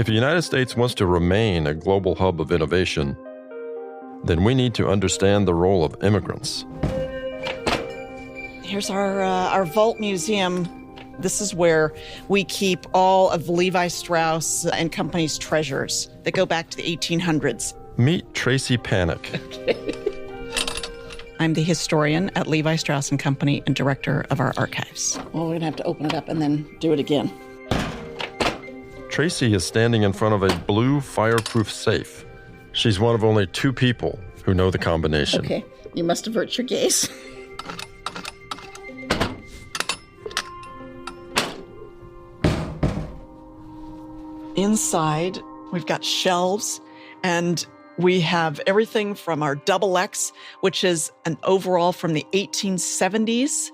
If the United States wants to remain a global hub of innovation, then we need to understand the role of immigrants. Here's our Vault Museum. This is where we keep all of Levi Strauss and Company's treasures that go back to the 1800s. Meet Tracy Panic. I'm the historian at Levi Strauss & Company and director of our archives. Well, we're going to have to open it up and then do it again. Tracy is standing in front of a blue fireproof safe. She's one of only 2 people who know the combination. Okay, you must avert your gaze. Inside, we've got shelves, and we have everything from our Double X, which is an overall from the 1870s,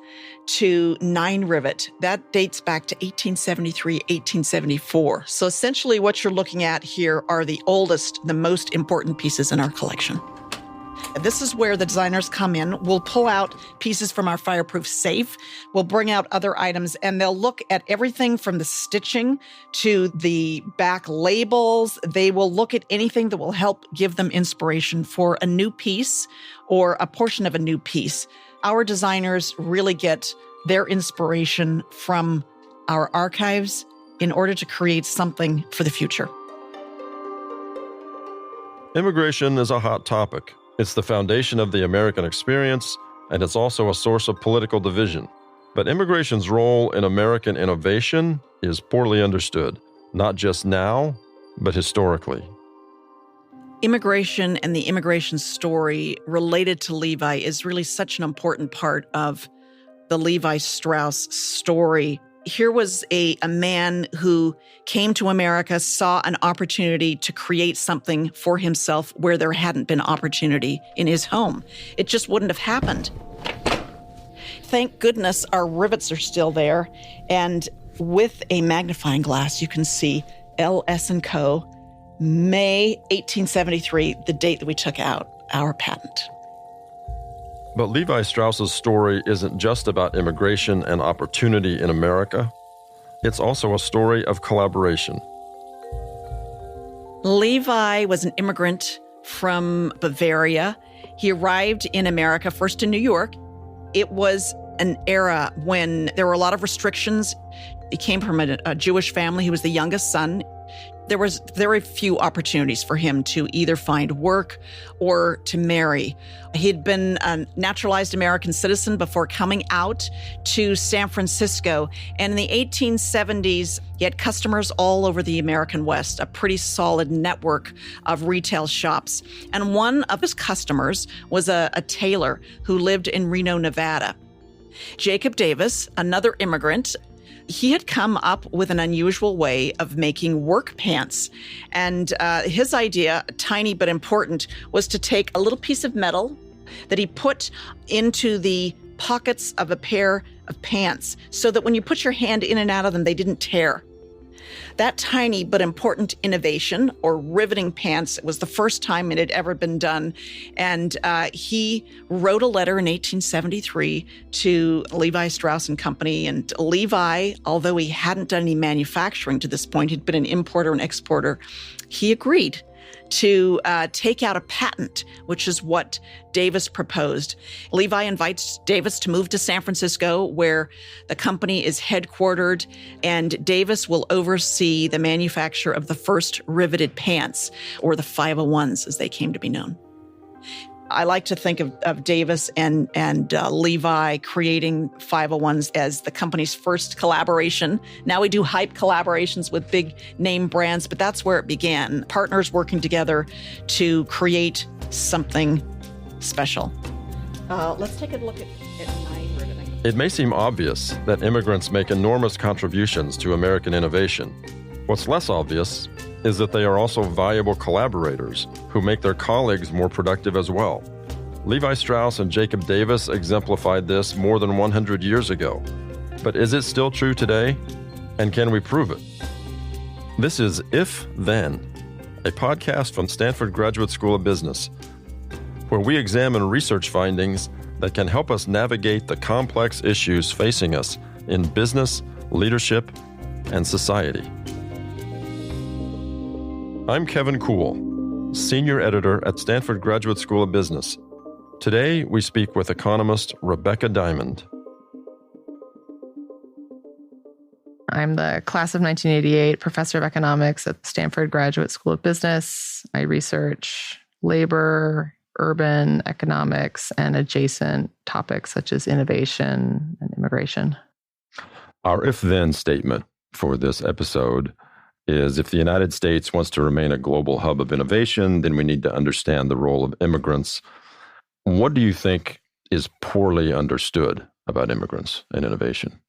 to 9 rivet. That dates back to 1873, 1874. So essentially what you're looking at here are the oldest, the most important pieces in our collection. This is where the designers come in. We'll pull out pieces from our fireproof safe. We'll bring out other items, and they'll look at everything from the stitching to the back labels. They will look at anything that will help give them inspiration for a new piece or a portion of a new piece. Our designers really get their inspiration from our archives in order to create something for the future. Immigration is a hot topic. It's the foundation of the American experience, and it's also a source of political division. But immigration's role in American innovation is poorly understood, not just now, but historically. Immigration and the immigration story related to Levi is really such an important part of the Levi Strauss story. Here was a man who came to America, saw an opportunity to create something for himself where there hadn't been opportunity in his home. It just wouldn't have happened. Thank goodness our rivets are still there. And with a magnifying glass, you can see L.S. & Co., May 1873, the date that we took out our patent. But Levi Strauss's story isn't just about immigration and opportunity in America. It's also a story of collaboration. Levi was an immigrant from Bavaria. He arrived in America, first in New York. It was an era when there were a lot of restrictions. He came from a Jewish family. He was the youngest son. There was very few opportunities for him to either find work or to marry. He'd been a naturalized American citizen before coming out to San Francisco. And in the 1870s, he had customers all over the American West, a pretty solid network of retail shops. And one of his customers was a tailor who lived in Reno, Nevada. Jacob Davis, another immigrant, he had come up with an unusual way of making work pants. And his idea, tiny but important, was to take a little piece of metal that he put into the pockets of a pair of pants so that when you put your hand in and out of them, they didn't tear. That tiny but important innovation, or riveting pants, was the first time it had ever been done. And he wrote a letter in 1873 to Levi Strauss & Company. And Levi, although he hadn't done any manufacturing to this point, he'd been an importer and exporter, he agreed to take out a patent, which is what Davis proposed. Levi invites Davis to move to San Francisco, where the company is headquartered, and Davis will oversee the manufacture of the first riveted pants, or the 501s as they came to be known. I like to think of Davis and Levi creating 501s as the company's first collaboration. Now we do hype collaborations with big name brands, but that's where it began. Partners working together to create something special. Let's take a look at 9 riveting. It may seem obvious that immigrants make enormous contributions to American innovation. What's less obvious is that they are also valuable collaborators who make their colleagues more productive as well. Levi Strauss and Jacob Davis exemplified this more than 100 years ago. But is it still true today? And can we prove it? This is If Then, a podcast from Stanford Graduate School of Business, where we examine research findings that can help us navigate the complex issues facing us in business, leadership, and society. I'm Kevin Kuhl, Senior Editor at Stanford Graduate School of Business. Today, we speak with economist Rebecca Diamond. I'm the class of 1988 professor of economics at Stanford Graduate School of Business. I research labor, urban economics, and adjacent topics such as innovation and immigration. Our if-then statement for this episode is if the United States wants to remain a global hub of innovation, then we need to understand the role of immigrants. What do you think is poorly understood about immigrants and innovation?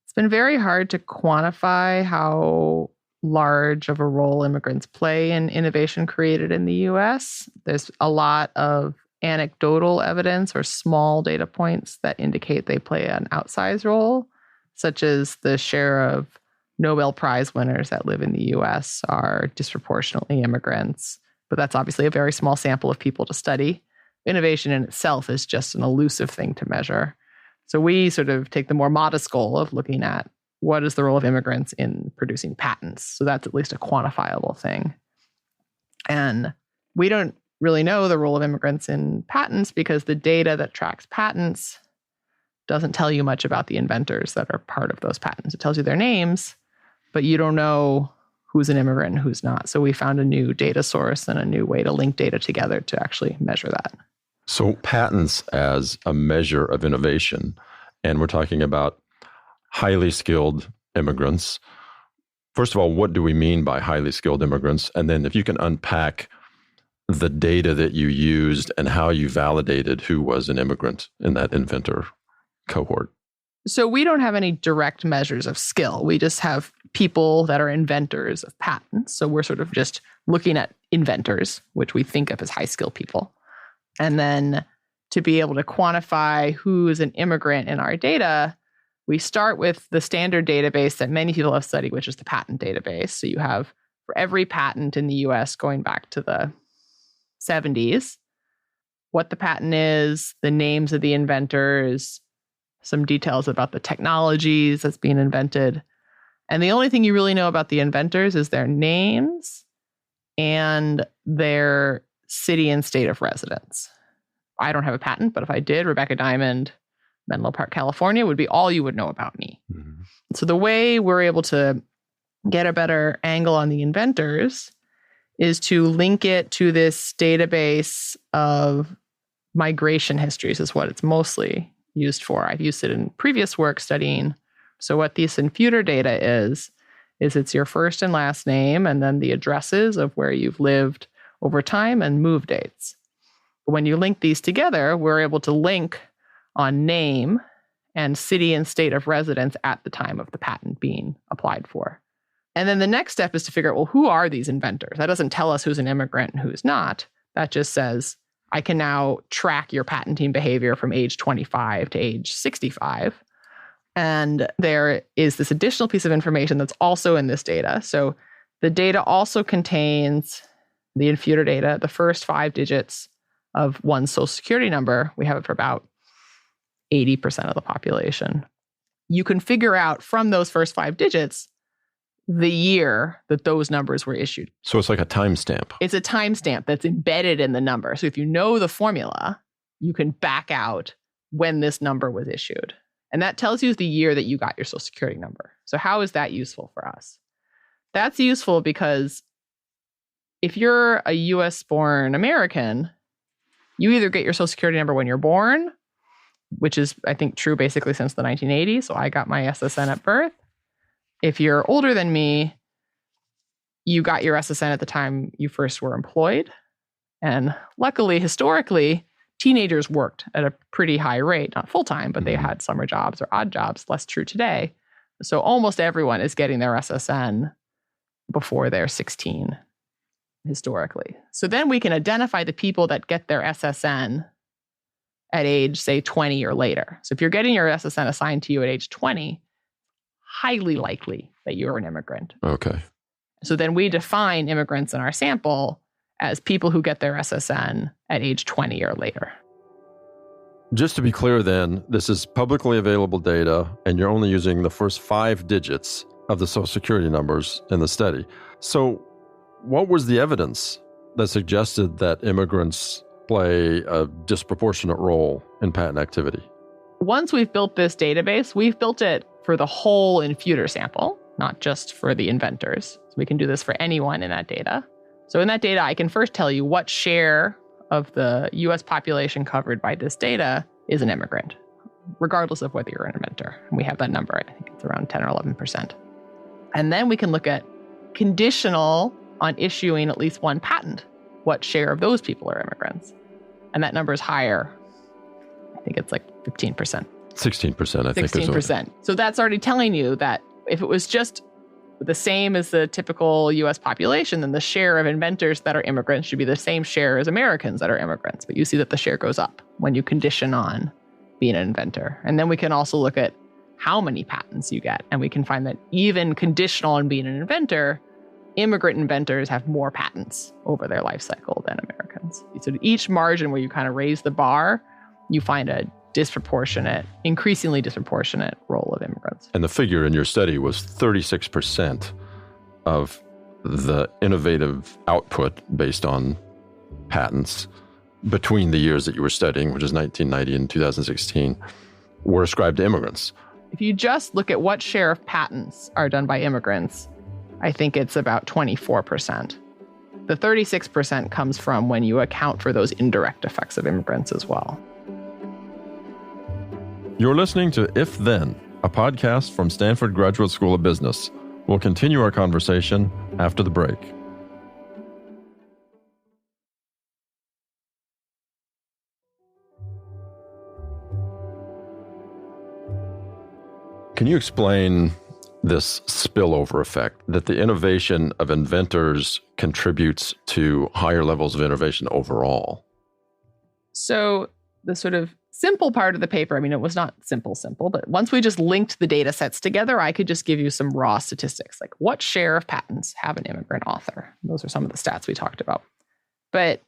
It's been very hard to quantify how large of a role immigrants play in innovation created in the U.S. There's a lot of anecdotal evidence or small data points that indicate they play an outsized role, such as the share of Nobel Prize winners that live in the U.S. are disproportionately immigrants. But that's obviously a very small sample of people to study. Innovation in itself is just an elusive thing to measure. So we sort of take the more modest goal of looking at what is the role of immigrants in producing patents. So that's at least a quantifiable thing. And we don't really know the role of immigrants in patents because the data that tracks patents doesn't tell you much about the inventors that are part of those patents. It tells you their names, but you don't know who's an immigrant and who's not. So we found a new data source and a new way to link data together to actually measure that. So patents as a measure of innovation, and we're talking about highly skilled immigrants. First of all, what do we mean by highly skilled immigrants? And then if you can unpack the data that you used and how you validated who was an immigrant in that inventor cohort. So we don't have any direct measures of skill. We just have people that are inventors of patents. So we're sort of just looking at inventors, which we think of as high-skilled people. And then to be able to quantify who is an immigrant in our data, we start with the standard database that many people have studied, which is the patent database. So you have for every patent in the US going back to the 70s, what the patent is, the names of the inventors, some details about the technologies that's being invented. And the only thing you really know about the inventors is their names and their city and state of residence. I don't have a patent, but if I did, Rebecca Diamond, Menlo Park, California, would be all you would know about me. Mm-hmm. So the way we're able to get a better angle on the inventors is to link it to this database of migration histories is what it's mostly used for. I've used it in previous work studying. So what this infuter data is it's your first and last name and then the addresses of where you've lived over time and move dates. When you link these together, we're able to link on name and city and state of residence at the time of the patent being applied for. And then the next step is to figure out, well, who are these inventors? That doesn't tell us who's an immigrant and who's not. That just says, I can now track your patenting behavior from age 25 to age 65. And there is this additional piece of information that's also in this data. So the data also contains the infuter data, the first 5 digits of one's social security number. We have it for about 80% of the population. You can figure out from those first 5 digits the year that those numbers were issued. So it's like a timestamp. It's a timestamp that's embedded in the number. So if you know the formula, you can back out when this number was issued. And that tells you the year that you got your social security number. So how is that useful for us? That's useful because if you're a US-born American, you either get your social security number when you're born, which is, I think, true basically since the 1980s. So I got my SSN at birth. If you're older than me, you got your SSN at the time you first were employed. And luckily, historically, teenagers worked at a pretty high rate, not full-time, but they had summer jobs or odd jobs, less true today. So almost everyone is getting their SSN before they're 16, historically. So then we can identify the people that get their SSN at age, say, 20 or later. So if you're getting your SSN assigned to you at age 20, highly likely that you're an immigrant. Okay. So then we define immigrants in our sample as people who get their SSN at age 20 or later. Just to be clear then, this is publicly available data, and you're only using the first 5 digits of the Social Security numbers in the study. So What was the evidence that suggested that immigrants play a disproportionate role in patent activity? Once we've built this database, we've built it for the whole infuter sample, not just for the inventors. So we can do this for anyone in that data. So in that data, I can first tell you what share of the US population covered by this data is an immigrant, regardless of whether you're an inventor. And we have that number, I think it's around 10 or 11%. And then we can look at conditional on issuing at least one patent. What share of those people are immigrants? And that number is higher. I think it's like 15%. 16%, I think. 16%. So that's already telling you that if it was just the same as the typical US population, then the share of inventors that are immigrants should be the same share as Americans that are immigrants. But you see that the share goes up when you condition on being an inventor. And then we can also look at how many patents you get. And we can find that even conditional on being an inventor, immigrant inventors have more patents over their life cycle than Americans. So each margin where you kind of raise the bar, you find a disproportionate, increasingly disproportionate role of immigrants. And the figure in your study was 36% of the innovative output based on patents between the years that you were studying, which is 1990 and 2016, were ascribed to immigrants. If you just look at what share of patents are done by immigrants, I think it's about 24%. The 36% comes from when you account for those indirect effects of immigrants as well. You're listening to If Then, a podcast from Stanford Graduate School of Business. We'll continue our conversation after the break. Can you explain this spillover effect, that the innovation of inventors contributes to higher levels of innovation overall? So the sort of simple part of the paper, I mean, it was not simple, but once we just linked the data sets together, I could just give you some raw statistics, like what share of patents have an immigrant author? Those are some of the stats we talked about. But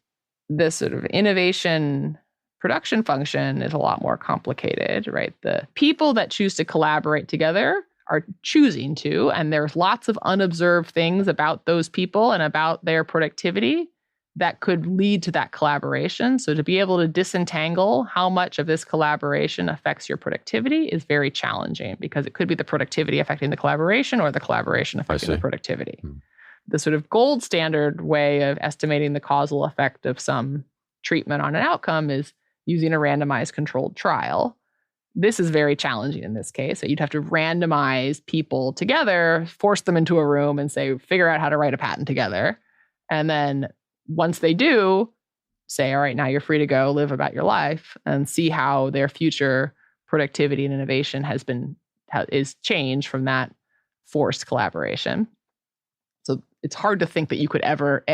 this sort of innovation production function is a lot more complicated, right? The people that choose to collaborate together are choosing to, and there's lots of unobserved things about those people and about their productivity that could lead to that collaboration. So to be able to disentangle how much of this collaboration affects your productivity is very challenging, because it could be the productivity affecting the collaboration or the collaboration affecting the productivity. The sort of gold standard way of estimating the causal effect of some treatment on an outcome is using a randomized controlled trial. This is very challenging in this case. So you'd have to randomize people together, force them into a room and say, figure out how to write a patent together. And then once they do, say, all right, now you're free to go live about your life, and see how their future productivity and innovation is changed from that forced collaboration. So it's hard to think that you could ever,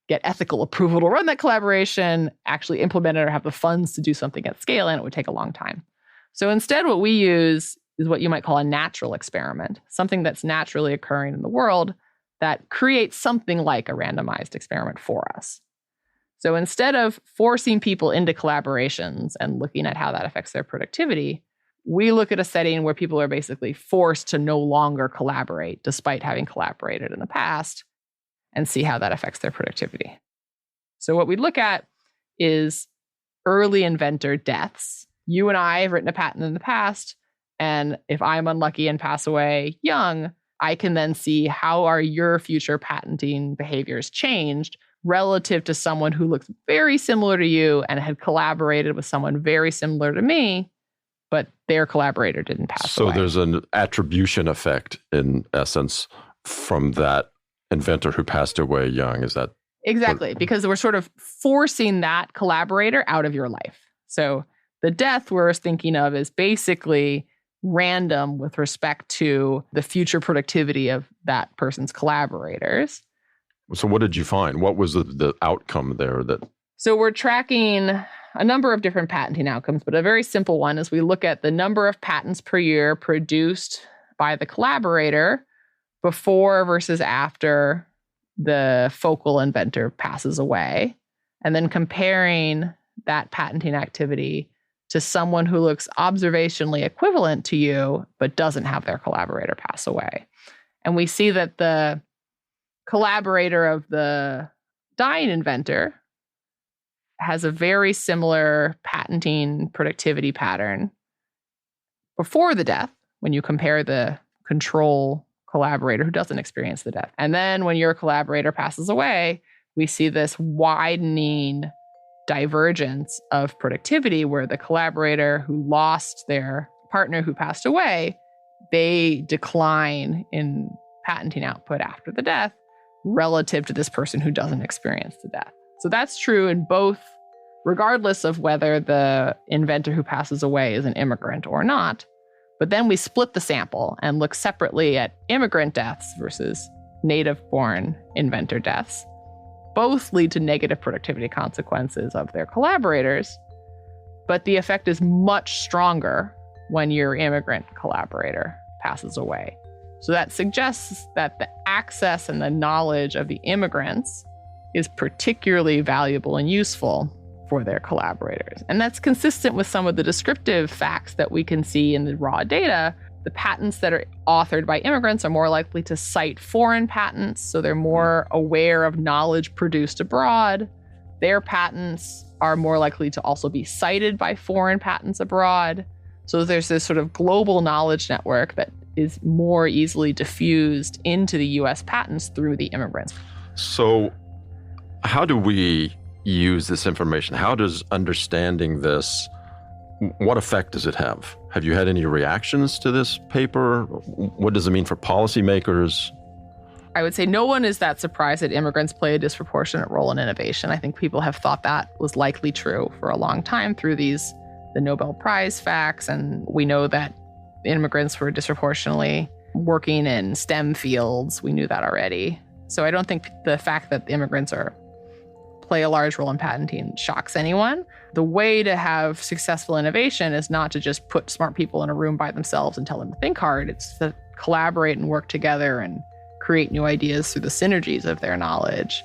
get ethical approval to run that collaboration, actually implement it or have the funds to do something at scale, and it would take a long time. So instead, what we use is what you might call a natural experiment, something that's naturally occurring in the world that creates something like a randomized experiment for us. So instead of forcing people into collaborations and looking at how that affects their productivity, we look at a setting where people are basically forced to no longer collaborate despite having collaborated in the past, and see how that affects their productivity. So what we look at is early inventor deaths. You and I have written a patent in the past, and if I'm unlucky and pass away young, I can then see how are your future patenting behaviors changed relative to someone who looks very similar to you and had collaborated with someone very similar to me, but their collaborator didn't pass away. So there's an attribution effect, in essence, from that inventor who passed away young. Is that? Exactly, because we're sort of forcing that collaborator out of your life. So the death we're thinking of is basically random with respect to the future productivity of that person's collaborators. So what did you find? What was the outcome there? So we're tracking a number of different patenting outcomes, but a very simple one is we look at the number of patents per year produced by the collaborator before versus after the focal inventor passes away, and then comparing that patenting activity to someone who looks observationally equivalent to you, but doesn't have their collaborator pass away. And we see that the collaborator of the dying inventor has a very similar patenting productivity pattern before the death, when you compare the control collaborator who doesn't experience the death. And then when your collaborator passes away, we see this widening divergence of productivity where the collaborator who lost their partner who passed away, they decline in patenting output after the death relative to this person who doesn't experience the death. So that's true in both, regardless of whether the inventor who passes away is an immigrant or not. But then we split the sample and look separately at immigrant deaths versus native-born inventor deaths. Both lead to negative productivity consequences of their collaborators, but the effect is much stronger when your immigrant collaborator passes away. So that suggests that the access and the knowledge of the immigrants is particularly valuable and useful for their collaborators. And that's consistent with some of the descriptive facts that we can see in the raw data. The patents that are authored by immigrants are more likely to cite foreign patents, so they're more aware of knowledge produced abroad. Their patents are more likely to also be cited by foreign patents abroad. So there's this sort of global knowledge network that is more easily diffused into the US patents through the immigrants. So how do we use this information? How does understanding this, what effect does it have? Have you had any reactions to this paper? What does it mean for policymakers? I would say no one is that surprised that immigrants play a disproportionate role in innovation. I think people have thought that was likely true for a long time through the Nobel Prize facts. And we know that immigrants were disproportionately working in STEM fields. We knew that already. So I don't think the fact that immigrants play a large role in patenting shocks anyone. The way to have successful innovation is not to just put smart people in a room by themselves and tell them to think hard. It's to collaborate and work together and create new ideas through the synergies of their knowledge.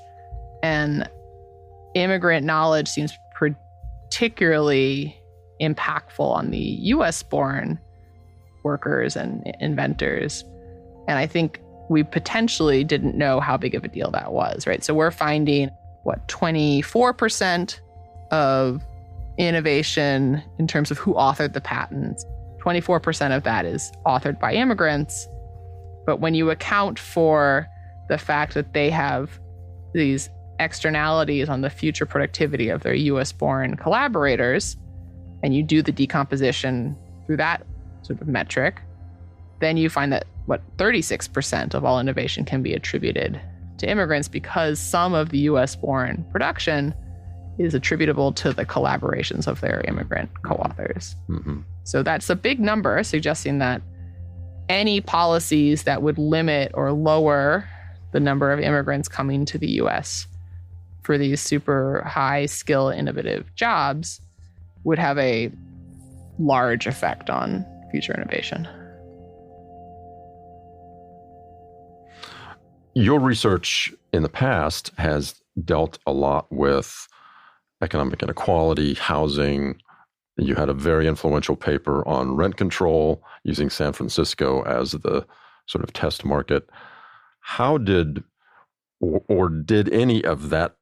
And immigrant knowledge seems particularly impactful on the US-born workers and inventors. And I think we potentially didn't know how big of a deal that was, right? So we're finding 24% of innovation in terms of who authored the patents. 24% of that is authored by immigrants. But when you account for the fact that they have these externalities on the future productivity of their US-born collaborators, and you do the decomposition through that sort of metric, then you find that 36% of all innovation can be attributed to immigrants because some of the US-born production is attributable to the collaborations of their immigrant co-authors. Mm-hmm. So that's a big number, suggesting that any policies that would limit or lower the number of immigrants coming to the US for these super high skill innovative jobs would have a large effect on future innovation. Your research in the past has dealt a lot with economic inequality, housing. You had a very influential paper on rent control using San Francisco as the sort of test market. How did any of that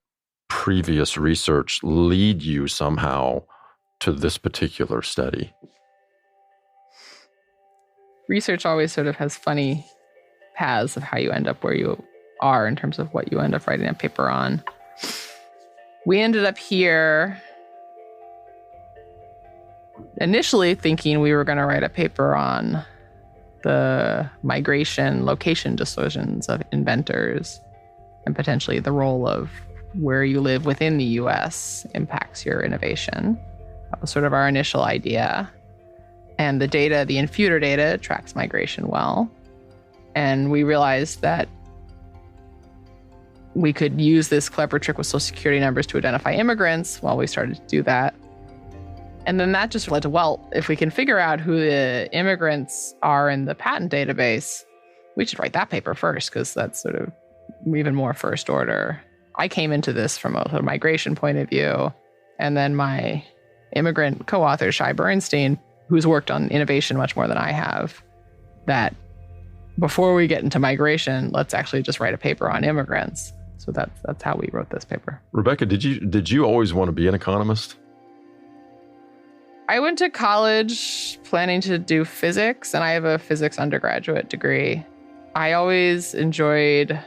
previous research lead you somehow to this particular study? Research always sort of has funny paths of how you end up where you are in terms of what you end up writing a paper on. We ended up here initially thinking we were going to write a paper on the migration location decisions of inventors and potentially the role of where you live within the US impacts your innovation. That was sort of our initial idea. And the data, the Infutor data, tracks migration well. And we realized that we could use this clever trick with Social Security numbers to identify immigrants while we started to do that. And then that just led to, if we can figure out who the immigrants are in the patent database, we should write that paper first, because that's sort of even more first order. I came into this from a migration point of view. And then my immigrant co-author, Shai Bernstein, who's worked on innovation much more than I have, that before we get into migration, let's actually just write a paper on immigrants. So that's how we wrote this paper. Rebecca, did you always want to be an economist? I went to college planning to do physics, and I have a physics undergraduate degree. I always enjoyed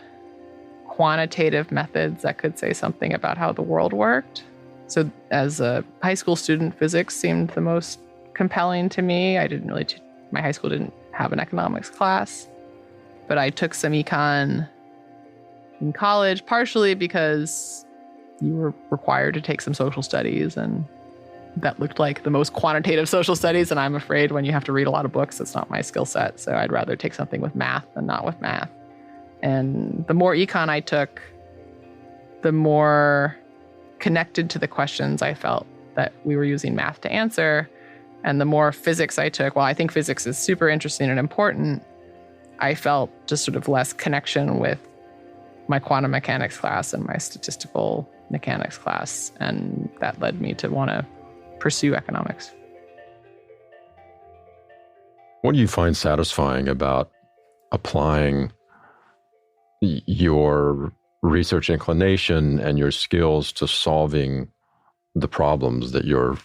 quantitative methods that could say something about how the world worked. So as a high school student, physics seemed the most compelling to me. My high school didn't have an economics class, but I took some econ in college, partially because you were required to take some social studies, and that looked like the most quantitative social studies, and I'm afraid when you have to read a lot of books, it's not my skill set, so I'd rather take something with math than not with math. And the more econ I took, the more connected to the questions I felt that we were using math to answer, and the more physics I took, while I think physics is super interesting and important, I felt just sort of less connection with my quantum mechanics class and my statistical mechanics class, and that led me to want to pursue economics. What do you find satisfying about applying your research inclination and your skills to solving the problems that you're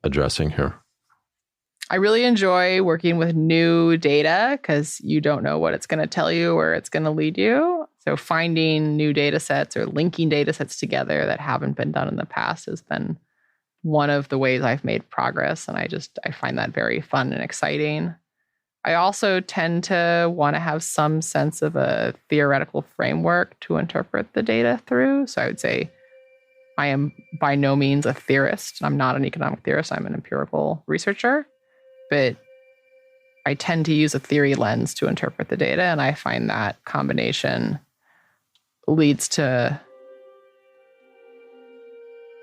addressing here? I really enjoy working with new data because you don't know what it's going to tell you or it's going to lead you. So finding new data sets or linking data sets together that haven't been done in the past has been one of the ways I've made progress. And I find that very fun and exciting. I also tend to want to have some sense of a theoretical framework to interpret the data through. So I would say I am by no means a theorist. I'm not an economic theorist. I'm an empirical researcher. But I tend to use a theory lens to interpret the data. And I find that combination leads to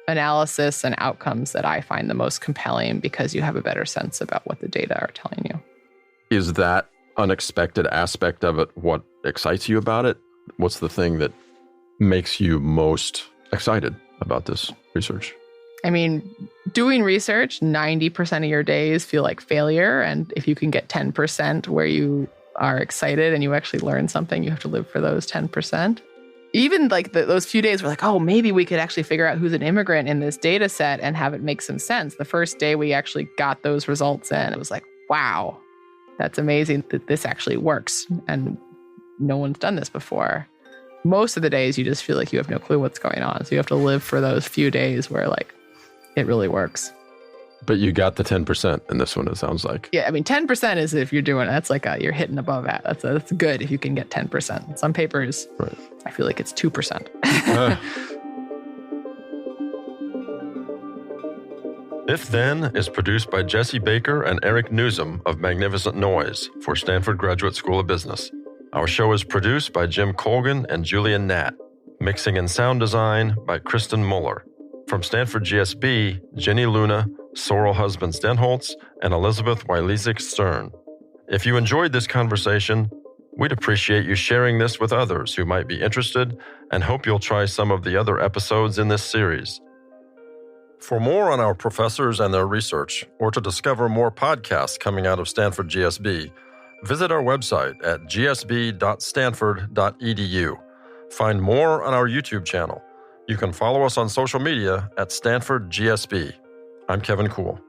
analysis and outcomes that I find the most compelling because you have a better sense about what the data are telling you. Is that unexpected aspect of it what excites you about it? What's the thing that makes you most excited about this research? I mean, doing research, 90% of your days feel like failure. And if you can get 10% where you are excited and you actually learn something, you have to live for those 10%. Even like those few days, we're like, oh, maybe we could actually figure out who's an immigrant in this data set and have it make some sense. The first day we actually got those results in, it was like, wow, that's amazing that this actually works. And no one's done this before. Most of the days, you just feel like you have no clue what's going on. So you have to live for those few days where like it really works. But you got the 10% in this one, it sounds like. Yeah, I mean, 10% is if you're doing it. That's like you're hitting above that. That's good if you can get 10%. Some papers, right. I feel like it's 2%. If Then is produced by Jesse Baker and Eric Newsom of Magnificent Noise for Stanford Graduate School of Business. Our show is produced by Jim Colgan and Julian Natt. Mixing and sound design by Kristen Muller. From Stanford GSB, Jenny Luna, Sorrel Husbands-Denholtz, and Elizabeth Wylezik-Stern. If you enjoyed this conversation, we'd appreciate you sharing this with others who might be interested and hope you'll try some of the other episodes in this series. For more on our professors and their research, or to discover more podcasts coming out of Stanford GSB, visit our website at gsb.stanford.edu. Find more on our YouTube channel. You can follow us on social media at Stanford GSB. I'm Kevin Kuhl.